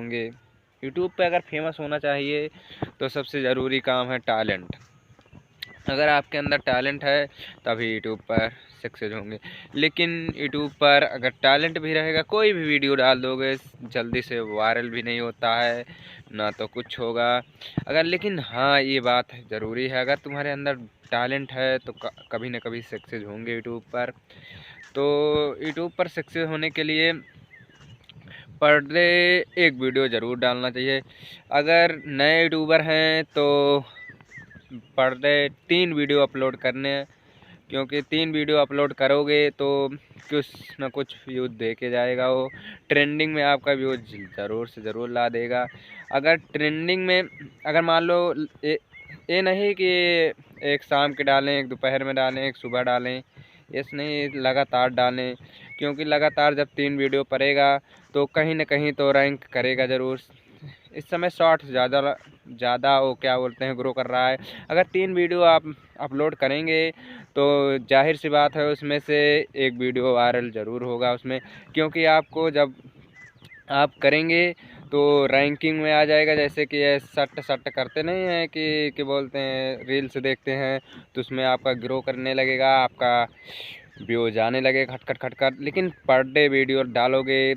होंगे। यूट्यूब पे अगर फेमस होना चाहिए तो सबसे ज़रूरी काम है टैलेंट। अगर आपके अंदर टैलेंट है तभी यूट्यूब पर सक्सेस होंगे। लेकिन यूट्यूब पर अगर टैलेंट भी रहेगा, कोई भी वीडियो डाल दोगे जल्दी से वायरल भी नहीं होता है, ना तो कुछ होगा। अगर लेकिन हाँ, ये बात ज़रूरी है, अगर तुम्हारे अंदर टैलेंट है तो कभी ना कभी सक्सेस होंगे यूट्यूब पर। तो यूट्यूब पर सक्सेस होने के लिए पर डे एक वीडियो ज़रूर डालना चाहिए। अगर नए यूट्यूबर हैं तो पर डे 3 वीडियो अपलोड करने हैं, क्योंकि 3 वीडियो अपलोड करोगे तो कुछ ना कुछ व्यूज़ दे के जाएगा। वो ट्रेंडिंग में आपका व्यूज़ ज़रूर से ज़रूर ला देगा। अगर ट्रेंडिंग में अगर मान लो ये नहीं कि एक शाम के डालें, एक दोपहर में डालें, एक सुबह डालें, ऐसे नहीं, लगातार डालें। क्योंकि लगातार जब 3 वीडियो पड़ेगा तो कहीं ना कहीं तो रैंक करेगा ज़रूर। इस समय शॉर्ट्स ज़्यादा वो क्या बोलते हैं ग्रो कर रहा है। अगर 3 वीडियो आप अपलोड करेंगे तो जाहिर सी बात है उसमें से एक वीडियो वायरल ज़रूर होगा उसमें, क्योंकि आपको जब आप करेंगे तो रैंकिंग में आ जाएगा। जैसे कि ये सट सट करते नहीं हैं कि बोलते हैं, रील्स देखते हैं तो उसमें आपका ग्रो करने लगेगा, आपका व्यूज आने लगेगा खट खट खट खट। लेकिन पर डे वीडियो डालोगे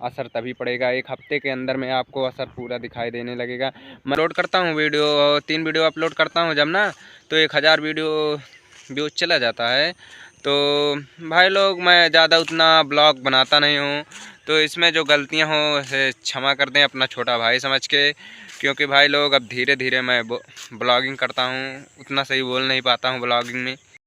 असर तभी पड़ेगा, एक हफ्ते के अंदर में आपको असर पूरा दिखाई देने लगेगा। मैं अपलोड करता हूँ वीडियो, 3 वीडियो अपलोड करता हूँ जब ना, तो 1000 वीडियो व्यूज चला जाता है। तो भाई लोग, मैं ज़्यादा उतना ब्लॉग बनाता नहीं हूँ, तो इसमें जो गलतियाँ हों उसे क्षमा कर दें अपना छोटा भाई समझ के। क्योंकि भाई लोग अब धीरे धीरे मैं ब्लॉगिंग करता हूँ, उतना सही बोल नहीं पाता हूँ ब्लॉगिंग में।